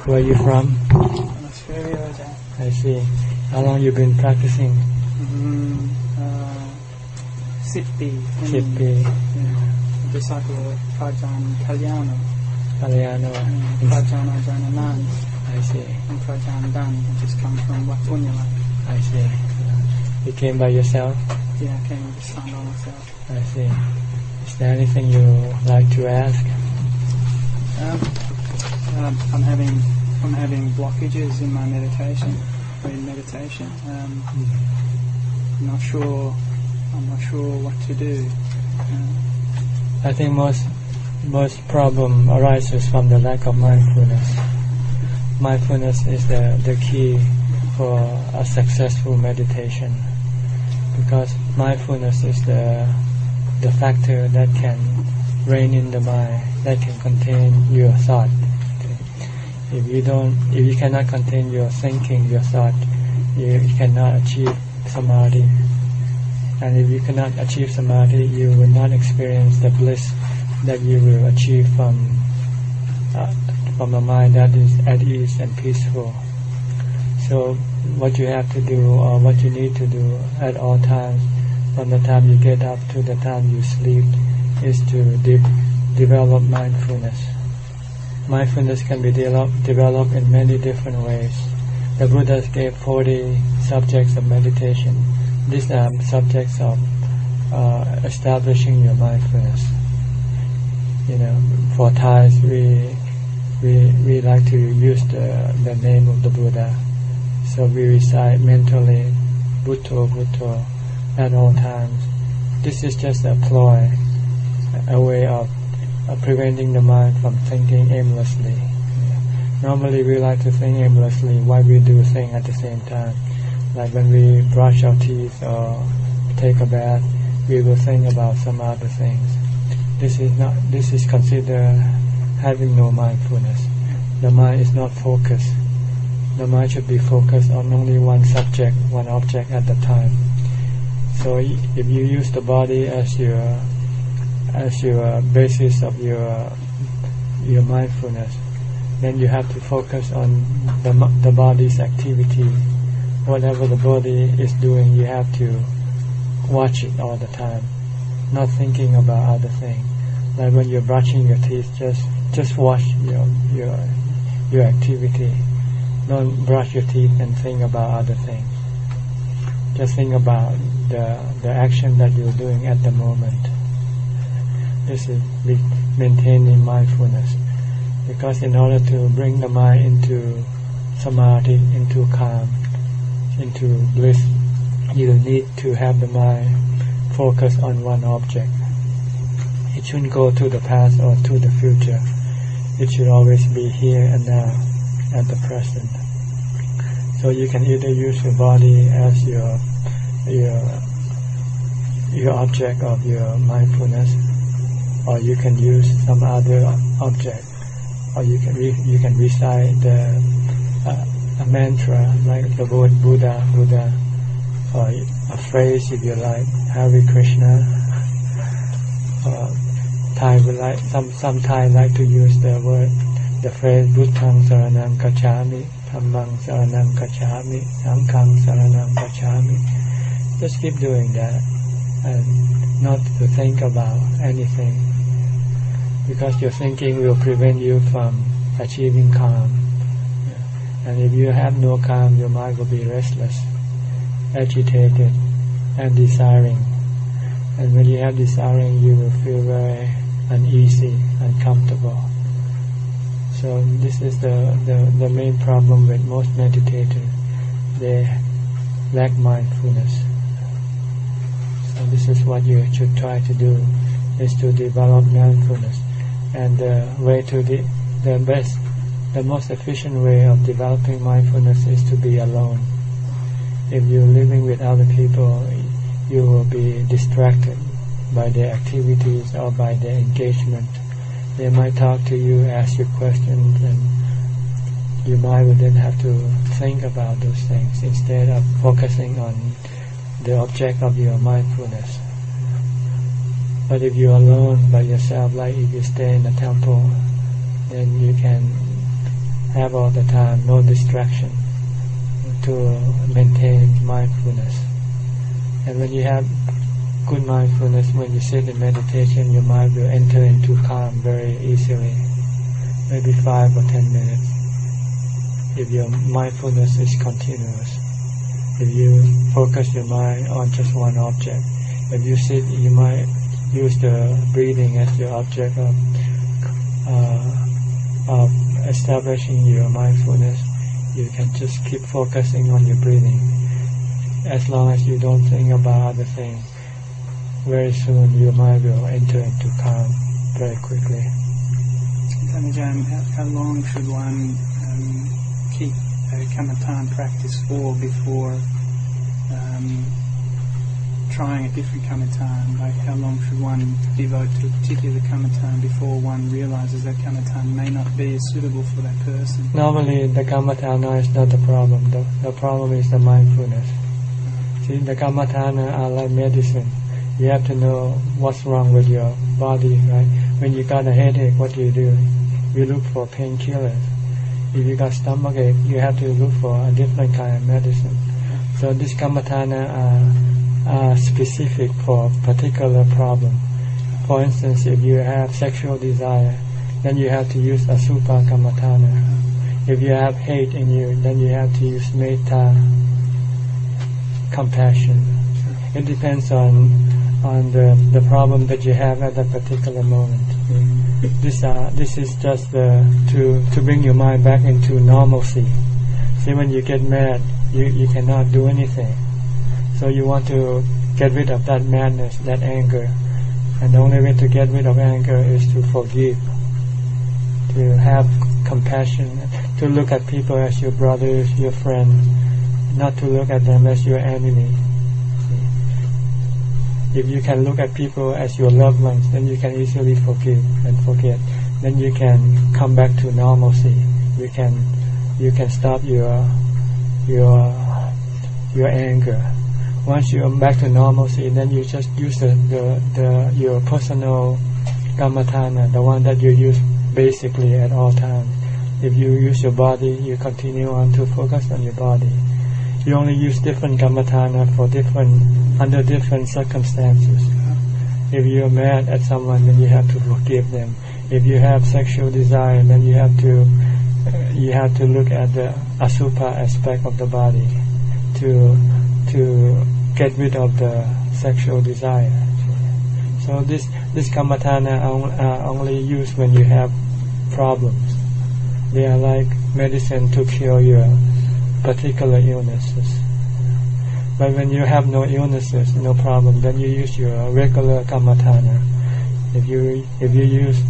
Where are you from? Australia, Ajahn. I see. How long you been practicing? 10 ปี 10 ปี disciple of Ajahn Kalyana, Ajahn Anand, I see. and Ajahn Dan, who just come from Wat Yannasangwararam. I see. You came by yourself? Yeah, I came with the son by myself. I see. Is there anything you like to ask? I'm having blockages in my meditation. I'm not sure what to do. I think most problem arises from the lack of mindfulness. Mindfulness is the key for a successful meditation, because mindfulness is the factor that can rein in the mind, that can contain your thought. If you cannot contain your thinking, your thought, you cannot achieve samadhi. And if you cannot achieve samadhi, you will not experience the bliss that you will achieve from a mind that is at ease and peaceful. So what you have to do, or what you need to do at all times, from the time you get up to the time you sleep, is to develop mindfulness. Mindfulness can be developed in many different ways. The Buddha gave 40 subjects of meditation. These are subjects of establishing your mindfulness. For Thais, we like to use the name of the Buddha. So we recite mentally, Bhutto, Bhutto, at all times. This is just a ploy, a way of preventing the mind from thinking aimlessly. Normally we like to think aimlessly while we do things at the same time. Like when we brush our teeth or take a bath, we will think about some other things. This is considered having no mindfulness. The mind is not focused. The mind should be focused on only one subject, one object at a time. So if you use the body as your basis of your mindfulness, then you have to focus on the body's activity. Whatever the body is doing, you have to watch it all the time, not thinking about other things. Like when you're brushing your teeth, just watch your activity. Don't brush your teeth and think about other things. Just think about the action that you're doing at the moment. This is maintaining mindfulness. Because in order to bring the mind into samadhi, into calm, into bliss, you need to have the mind focus on one object. It shouldn't go to the past or to the future. It should always be here and now, at the present. So you can either use your body as your object of your mindfulness, or you can use some other object, or you can recite a mantra like the word Buddha, or a phrase if you like, Hare Krishna. Thai would like some Thai like to use the phrase Buddhaṃ saranam gacchāmi, Dhammāṃ saranam gacchāmi, Saṅghāṃ saranam gacchāmi. Just keep doing that, and not to think about anything, because your thinking will prevent you from achieving calm. And if you have no calm, your mind will be restless, agitated, and desiring. And when you have desiring, you will feel very uneasy, uncomfortable. So this is the main problem with most meditators. They lack mindfulness. So this is what you should try to do, is to develop mindfulness. And the most efficient way of developing mindfulness is to be alone. If you're living with other people, you will be distracted by their activities or by their engagement. They might talk to you, ask you questions, and your mind will then have to think about those things instead of focusing on the object of your mindfulness. But if you're alone by yourself, like if you stay in a temple, then you can have all the time, no distraction, to maintain mindfulness. And when you have good mindfulness, when you sit in meditation, your mind will enter into calm very easily, maybe 5 or 10 minutes, if your mindfulness is continuous. If you focus your mind on just one object, if you sit, you might use the breathing as your object of establishing your mindfulness. You can just keep focusing on your breathing. As long as you don't think about other things, very soon your mind will enter into calm very quickly. Ajahn, how long should one keep a kammatthana practice for before trying a different kammatthana? Like, how long should one devote to a particular kammatthana before one realizes that kammatthana may not be suitable for that person? Normally, the kammatthana is not the problem. The problem is the mindfulness. See, the kammatthana are like medicine. You have to know what's wrong with your body, right? When you got a headache, what do? You look for painkillers. If you got stomachache, you have to look for a different kind of medicine. So this kammatthana are specific for a particular problem. For instance, if you have sexual desire, then you have to use asubha kammatthana. If you have hate in you, then you have to use metta, compassion. It depends on the problem that you have at that particular moment. This is just to bring your mind back into normalcy. See, when you get mad, you cannot do anything. So you want to get rid of that madness, that anger. And the only way to get rid of anger is to forgive, to have compassion, to look at people as your brothers, your friends, not to look at them as your enemy. If you can look at people as your loved ones, then you can easily forgive and forget. Then you can come back to normalcy. You can stop your anger. Once you're back to normalcy, then you just use your personal kammatthana, the one that you use basically at all times. If you use your body, you continue on to focus on your body. You only use different kammatthana for under different circumstances. If you're mad at someone, then you have to forgive them. If you have sexual desire, then you have to look at the asubha aspect of the body to get rid of the sexual desire. So this kammatthana are only used when you have problems. They are like medicine to cure your particular illnesses. But when you have no illnesses, no problem, then you use your regular kammatthana. If you use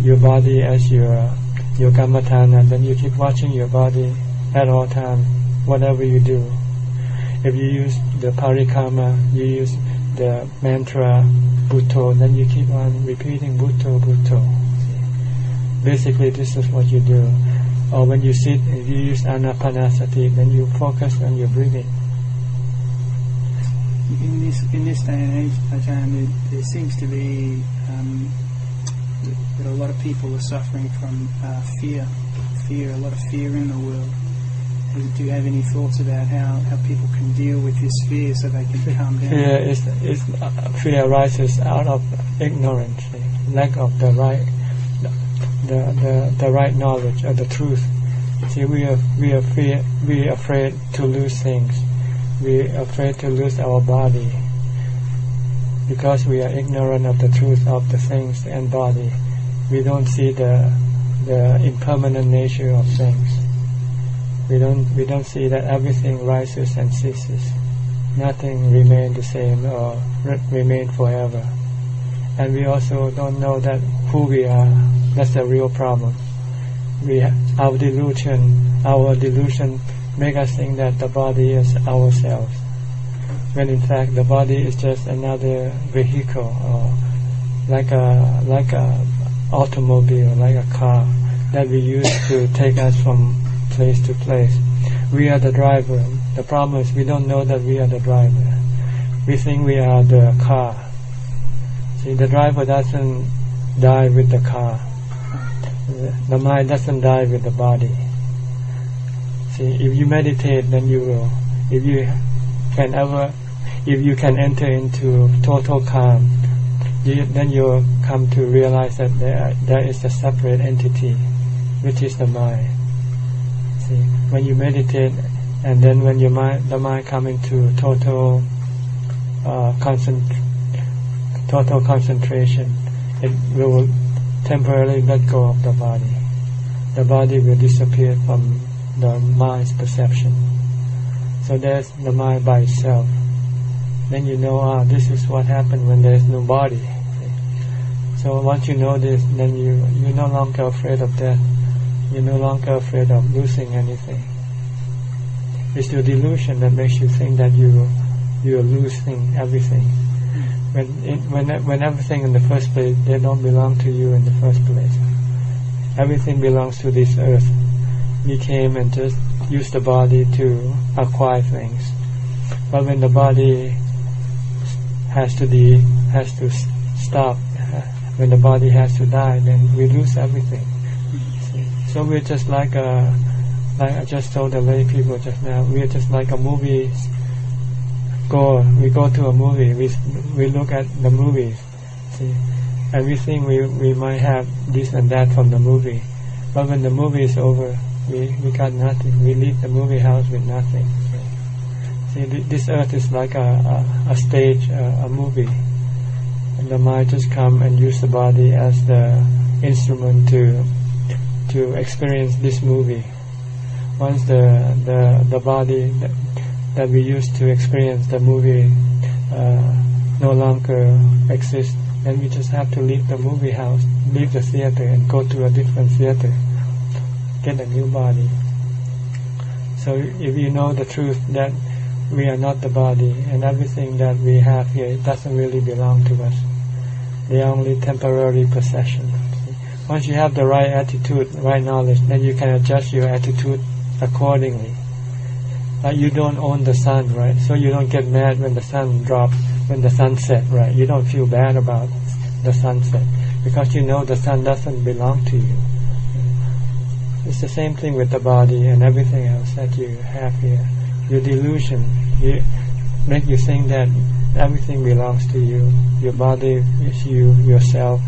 your body as your kammatthana, then you keep watching your body at all times, whatever you do. If you use the parikrama, you use the mantra Bhutto, then you keep on repeating Bhutto, Bhutto. Basically, this is what you do. Or when you sit, if you use anapanasati, then you focus on your breathing. In this day and age, Ajahn, there seems to be that a lot of people are suffering from fear, a lot of fear in the world. Do you have any thoughts about how people can deal with this fear so they can calm down? Fear arises out of ignorance, lack of the right knowledge of the truth. See, we are afraid to lose things. We are afraid to lose our body because we are ignorant of the truth of the things and body. We don't see the impermanent nature of things. We don't see that everything rises and ceases. Nothing remains the same or remain forever. And we also don't know that who we are. That's the real problem. Our delusion make us think that the body is ourselves, when in fact the body is just another vehicle, or like a automobile, like a car that we use to take us from place to place. We are the driver. The problem is we don't know that we are the driver. We think we are the car. See, the driver doesn't die with the car. The mind doesn't die with the body. See, if you meditate, then you will. If you can enter into total calm, then you'll come to realize that there is a separate entity, which is the mind. See, when you meditate, and then when the mind comes into total concentration, it will temporarily let go of the body. The body will disappear from the mind's perception. So there's the mind by itself. Then you know, this is what happened when there's no body. So once you know this, then you're no longer afraid of death. You're no longer afraid of losing anything. It's the delusion that makes you think that you're losing everything. When everything in the first place, they don't belong to you in the first place. Everything belongs to this earth. We came and just used the body to acquire things. But when the body has to stop, when the body has to die, then we lose everything. So we're just like I just told the lay people just now, we're just like a movie goer. We go to a movie, we look at the movies, see, and we think we might have this and that from the movie, but when the movie is over, we got nothing. We leave the movie house with nothing. See, this earth is like a stage, a movie, and the mind just come and use the body as the instrument to experience this movie. Once the body that we use to experience the movie no longer exists, then we just have to leave the movie house, leave the theater, and go to a different theater, get a new body. So if you know the truth that we are not the body, and everything that we have here, it doesn't really belong to us. They are only temporary possession. Once you have the right attitude, right knowledge, then you can adjust your attitude accordingly. You don't own the sun, right? So you don't get mad when the sun drops, when the sun sets, right? You don't feel bad about the sunset, because you know the sun doesn't belong to you. It's the same thing with the body and everything else that you have here. Your delusion make you think that everything belongs to you. Your body is you, yourself.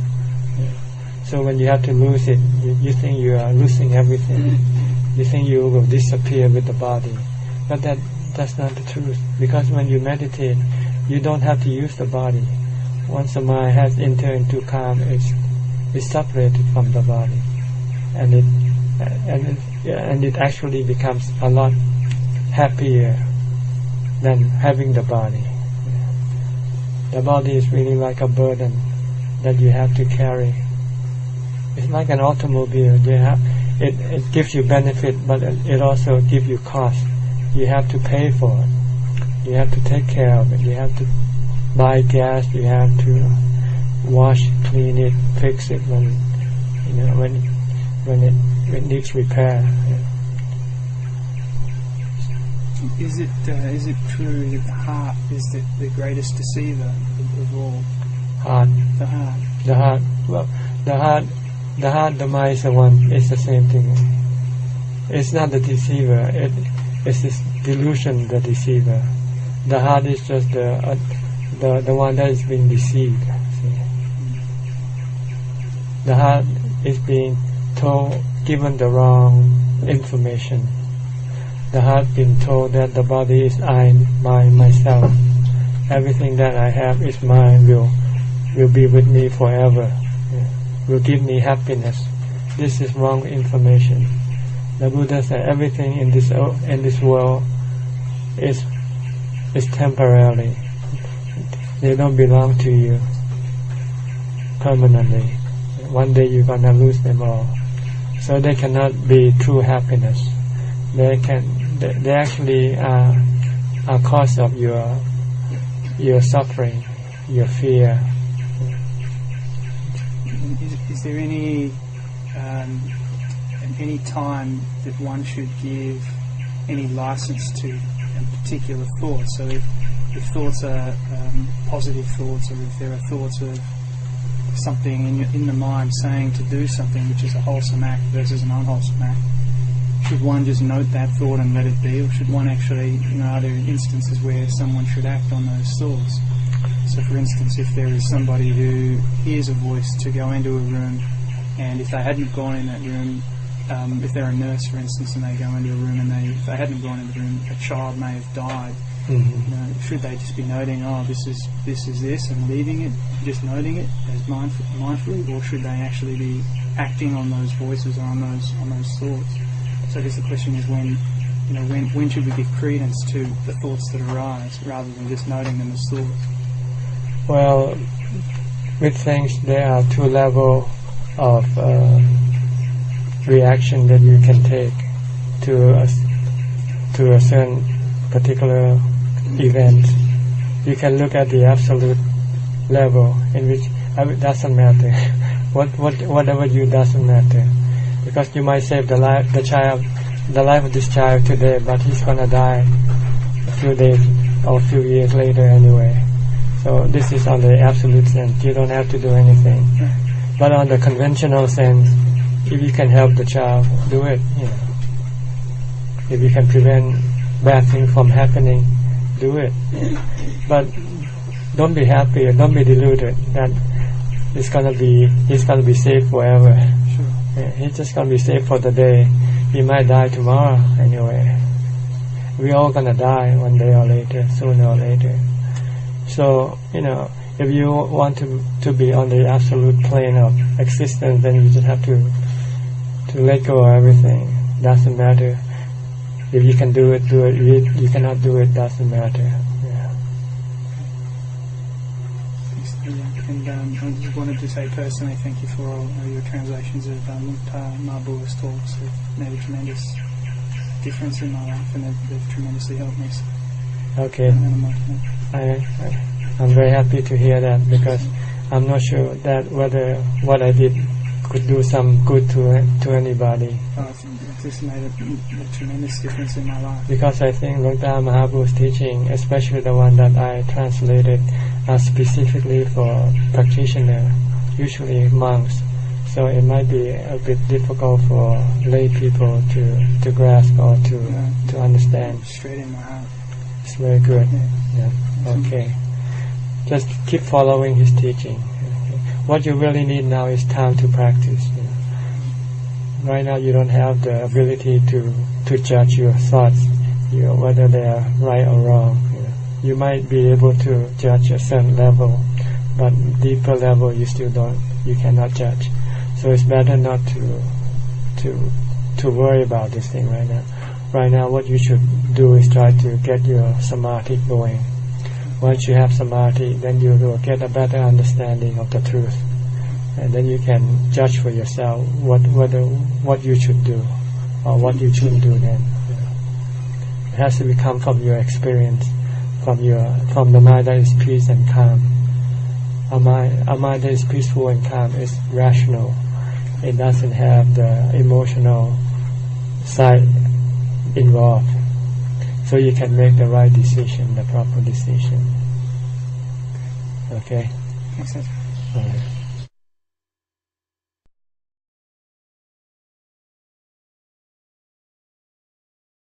So when you have to lose it, you think you are losing everything. You think you will disappear with the body. But that's not the truth. Because when you meditate, you don't have to use the body. Once the mind has entered into calm, it's separated from the body, and it actually becomes a lot happier than having the body. The body is really like a burden that you have to carry. It's like an automobile. It gives you benefit, but it also gives you cost. You have to pay for it. You have to take care of it. You have to buy gas. You have to wash, clean it, fix it when it needs repair. Is it true that the heart is the greatest deceiver of all? Heart. The heart. The heart. Well, the heart, the mind is the one. It's the same thing. It's not the deceiver. It's this delusion, the deceiver. The heart is just the one that is being deceived. See? The heart is being given the wrong information. The heart being told that the body is I, mine, myself. Everything that I have is mine. Will be with me forever. Will give me happiness. This is wrong information. The Buddha said everything in this world is temporary. They don't belong to you permanently. One day you're gonna lose them all. So they cannot be true happiness. They actually are cause of your suffering, your fear. Is there any time that one should give any license to a particular thought? So if thoughts are positive thoughts, or if there are thoughts of something in the mind saying to do something which is a wholesome act versus an unwholesome act, should one just note that thought and let it be, or should one actually, are there instances where someone should act on those thoughts? So for instance, if there is somebody who hears a voice to go into a room, and if they hadn't gone in that room, if they're a nurse for instance and they go into a room and if they hadn't gone into the room, a child may have died, should they just be noting, this is this, and leaving it, just noting it as mindfully, or should they actually be acting on those voices or on those thoughts? So I guess the question is when should we give credence to the thoughts that arise rather than just noting them as thoughts? Well, with things, there are two levels of reaction that you can take to a certain particular event. You can look at the absolute level in which it doesn't matter. Whatever you doesn't matter, because you might save the life of this child today, but he's gonna die a few days or a few years later anyway. So this is on the absolute sense. You don't have to do anything. But on the conventional sense, if you can help the child, do it. If you can prevent bad things from happening, do it. But don't be happy, don't be deluded that he's gonna be safe forever. Sure. He's just gonna be safe for the day. He might die tomorrow anyway. We're all gonna die one day or later, sooner or later. So, if you want to be on the absolute plane of existence, then you just have to let go of everything. Doesn't matter. If you can do it, do it. If you cannot do it, doesn't matter. And I just wanted to say personally, thank you for all your translations of Mabu's talks. They've made a tremendous difference in my life, and they've tremendously helped me. Okay. I'm very happy to hear that, because I'm not sure that whether what I did could do some good to anybody. This made a tremendous difference in my life. Because I think Luang Ta Mahaprabhu's teaching, especially the one that I translated, are specifically for practitioners, usually monks. So it might be a bit difficult for lay people to grasp or to understand. Straight in my heart. It's very good. Yeah. Okay. Just keep following his teaching. What you really need now is time to practice. Right now you don't have the ability to judge your thoughts, whether they are right or wrong. You might be able to judge a certain level, but deeper level you cannot judge. So it's better not to worry about this thing right now. Right now what you should do is try to get your samadhi going. Once you have samadhi, then you will get a better understanding of the truth, and then you can judge for yourself what you should do or what you shouldn't do. Then it has to come from your experience, from the mind that is peace and calm. A mind that is peaceful and calm is rational. It doesn't have the emotional side involved. So you can make the right decision, the proper decision. Okay? Makes sense. All right.